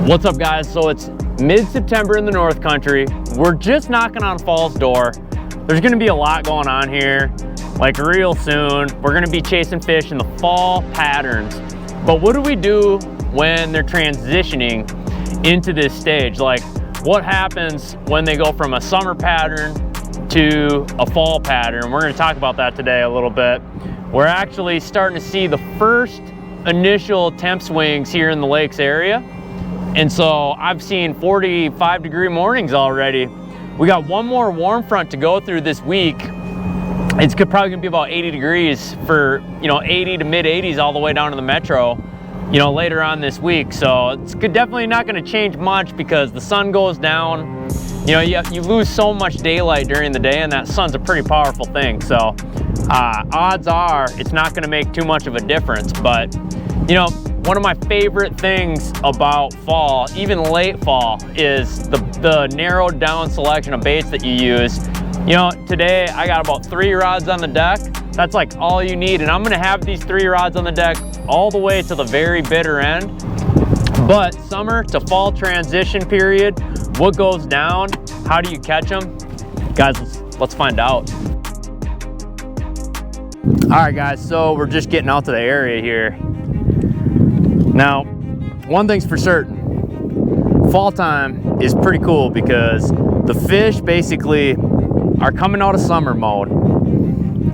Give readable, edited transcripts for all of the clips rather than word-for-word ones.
What's up, guys? So it's mid-September in the North Country. We're just knocking on fall's door. There's gonna be a lot going on here, like real soon. We're gonna be chasing fish in the fall patterns. But what do we do when they're transitioning into this stage? Like, what happens when they go from a summer pattern to a fall pattern? We're gonna talk about that today a little bit. We're actually starting to see the first initial temp swings here in the lakes area. And so I've seen 45-degree mornings already. We got one more warm front to go through this week. It's probably gonna be about 80 degrees for, 80 to mid 80s all the way down to the metro, later on this week. So it's definitely not gonna change much because the sun goes down. You lose so much daylight during the day, and that sun's a pretty powerful thing. So odds are it's not gonna make too much of a difference. But one of my favorite things about fall, even late fall, is the narrowed down selection of baits that you use. Today I got about 3 rods on the deck. That's like all you need, and I'm gonna have these 3 rods on the deck all the way to the very bitter end. But summer to fall transition period, what goes down? How do you catch them? Guys, let's find out. All right, guys, so we're just getting out to the area here. Now, one thing's for certain, fall time is pretty cool because the fish basically are coming out of summer mode.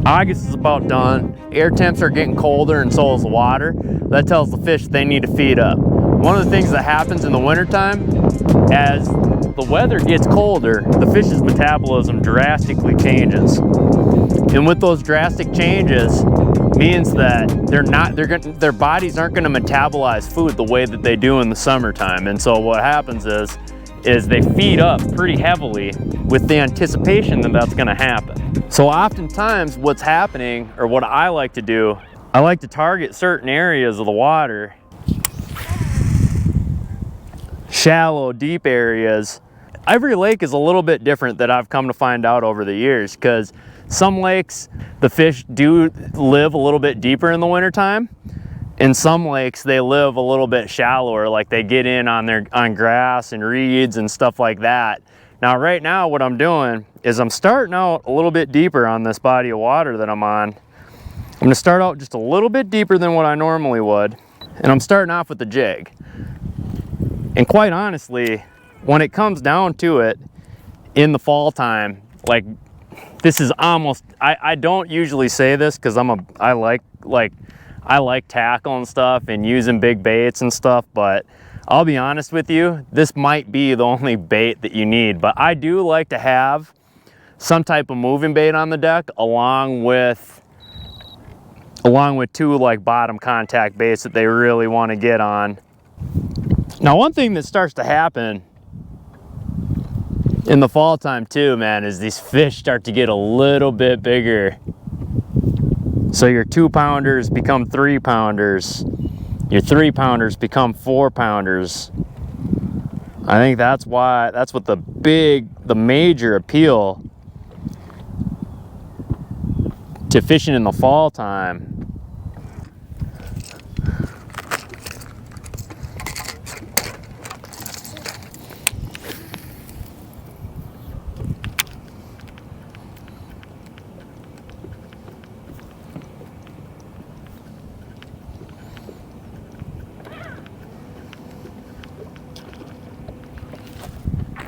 August is about done. Air temps are getting colder and so is the water. That tells the fish they need to feed up. One of the things that happens in the wintertime, as the weather gets colder, the fish's metabolism drastically changes. And with those drastic changes, means that their bodies aren't going to metabolize food the way that they do in the summertime. And so what happens is they feed up pretty heavily with the anticipation that that's going to happen. So oftentimes what's happening, or what I like to do, I like to target certain areas of the water, shallow, deep areas. Every lake is a little bit different that I've come to find out over the years, because some lakes, the fish do live a little bit deeper in the wintertime. In some lakes, they live a little bit shallower, like they get in on grass and reeds and stuff like that. Now, right now, what I'm doing is I'm starting out a little bit deeper on this body of water that I'm on. I'm gonna start out just a little bit deeper than what I normally would. And I'm starting off with the jig. And quite honestly, when it comes down to it, in the fall time, like, this is almost, I don't usually say this because I like tackle and stuff and using big baits and stuff, but I'll be honest with you, this might be the only bait that you need. But I do like to have some type of moving bait on the deck along with 2 like bottom contact baits that they really want to get on. Now, one thing that starts to happen in the fall time too, man, is these fish start to get a little bit bigger. So your 2-pounders become 3-pounders. Your 3-pounders become 4-pounders. I think that's what the major appeal to fishing in the fall time.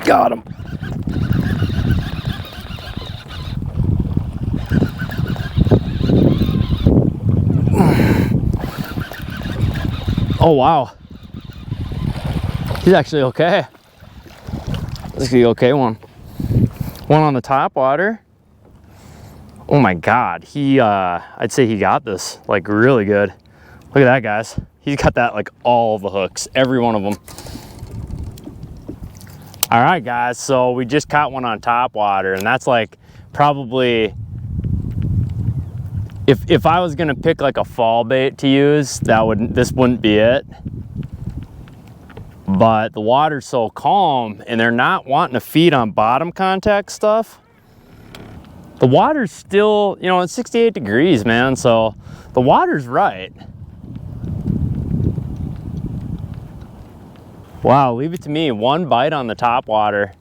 Got him. Oh, wow. He's actually okay. This is the okay one. One on the top water. Oh my God. I'd say he got this like really good. Look at that, guys. He's got that like all the hooks, every one of them. All right, guys, so we just caught one on top water, and that's like probably, if I was gonna pick like a fall bait to use, this wouldn't be it. But the water's so calm and they're not wanting to feed on bottom contact stuff. The water's still, it's 68 degrees, man, so the water's right. Wow, leave it to me. One bite on the top water.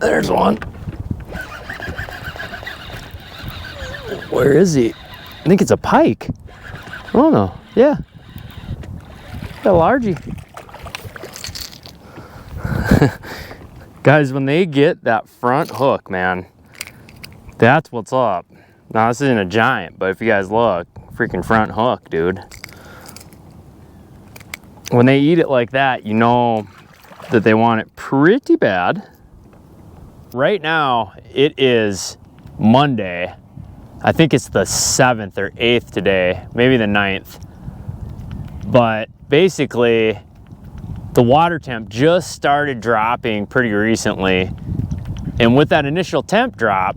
There's one. Where is he? I think it's a pike. Oh no, yeah. Got a largie. Guys, when they get that front hook, man, that's what's up. Now this isn't a giant, but if you guys look, freaking front hook, dude. When they eat it like that, you know that they want it pretty bad. Right now, it is Monday. I think it's the 7th or 8th today, maybe the 9th. But basically, the water temp just started dropping pretty recently. And with that initial temp drop,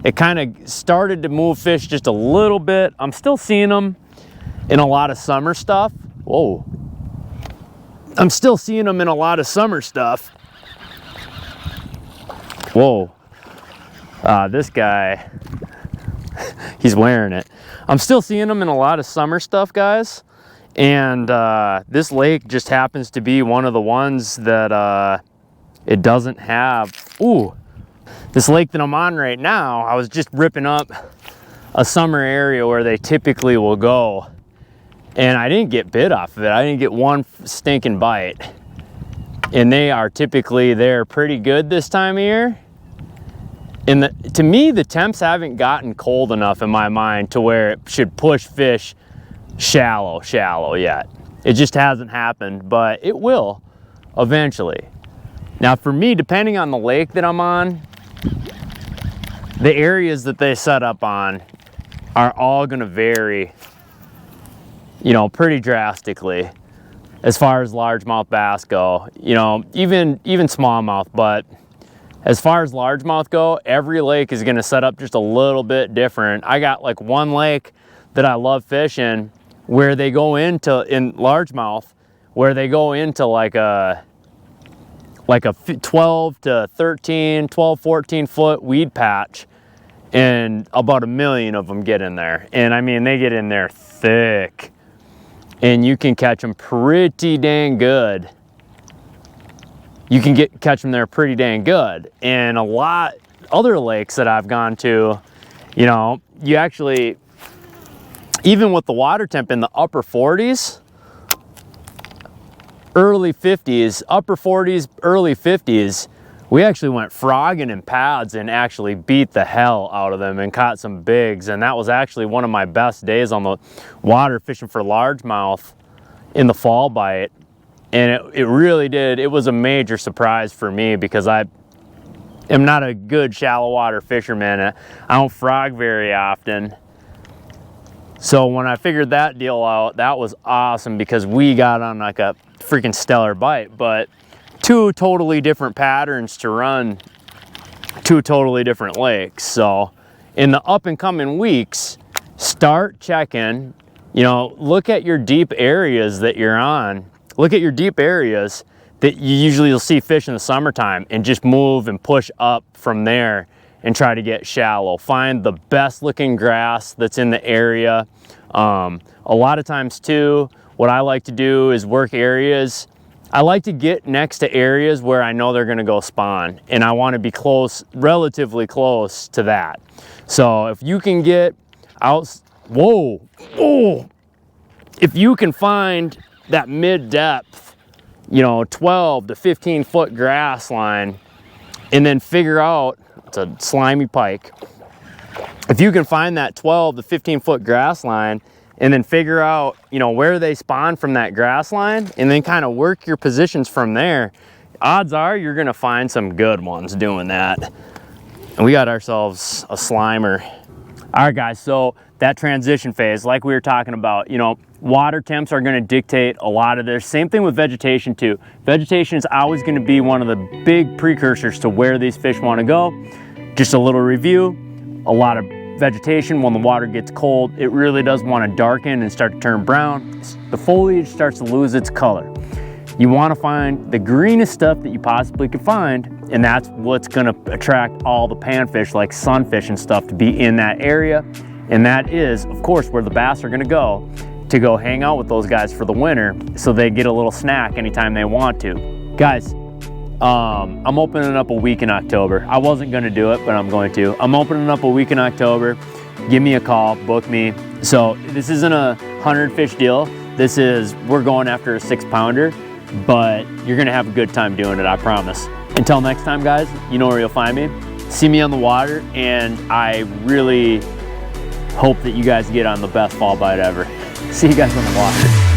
it kind of started to move fish just a little bit. I'm still seeing them in a lot of summer stuff. Whoa. I'm still seeing them in a lot of summer stuff. Whoa. This guy, he's wearing it. I'm still seeing them in a lot of summer stuff, guys. And this lake just happens to be one of the ones that it doesn't have. Ooh, this lake that I'm on right now, I was just ripping up a summer area where they typically will go. And I didn't get bit off of it. I didn't get one stinking bite. And they are typically there pretty good this time of year. And to me, the temps haven't gotten cold enough in my mind to where it should push fish shallow yet. It just hasn't happened, but it will eventually. Now for me, depending on the lake that I'm on, the areas that they set up on are all gonna vary, you know, pretty drastically as far as largemouth bass go. You know, even smallmouth, but as far as largemouth go, every lake is gonna set up just a little bit different. I got like one lake that I love fishing where they go into, in largemouth, where they go into like a 12 to 13, 12, 14 foot weed patch, and about 1 million of them get in there. And I mean, they get in there thick, and you can catch them pretty dang good. You can catch them there pretty dang good. And a lot other lakes that I've gone to, you know, you actually, even with the water temp in the upper 40s, early 50s, upper 40s, early 50s, we actually went frogging in pads and actually beat the hell out of them and caught some bigs. And that was actually one of my best days on the water fishing for largemouth in the fall bite. And it really did. It was a major surprise for me because I am not a good shallow water fisherman. I don't frog very often. So when I figured that deal out, that was awesome because we got on like a freaking stellar bite. But two totally different patterns to run, two totally different lakes. So in the up and coming weeks, start checking, you know, look at your deep areas that you're on. Look at your deep areas that you usually will see fish in the summertime and just move and push up from there and try to get shallow. Find the best looking grass that's in the area. A lot of times too, what I like to do is work areas. I like to get next to areas where I know they're gonna go spawn, and I wanna be close, relatively close to that. So if you can get out, whoa, if you can find that mid-depth, you know, 12 to 15 foot grass line, and then figure out, it's a slimy pike. If you can find that 12 to 15 foot grass line and then figure out, you know, where they spawn from that grass line and then kind of work your positions from there, odds are you're gonna find some good ones doing that. And we got ourselves a slimer. All right, guys, so that transition phase, like we were talking about, you know, water temps are gonna dictate a lot of this. Same thing with vegetation too. Vegetation is always gonna be one of the big precursors to where these fish wanna go. Just a little review, a lot of vegetation, when the water gets cold, it really does wanna darken and start to turn brown. The foliage starts to lose its color. You wanna find the greenest stuff that you possibly could find And that's what's gonna attract all the panfish like sunfish and stuff to be in that area. And that is, of course, where the bass are gonna go to go hang out with those guys for the winter, so they get a little snack anytime they want to. Guys, I'm opening up a week in October. I wasn't gonna do it, but I'm going to. I'm opening up a week in October. Give me a call, book me. So this isn't a 100 fish deal. This is, we're going after a 6-pounder, but you're gonna have a good time doing it, I promise. Until next time, guys, you know where you'll find me. See me on the water, and I really hope that you guys get on the best fall bite ever. See you guys on the water.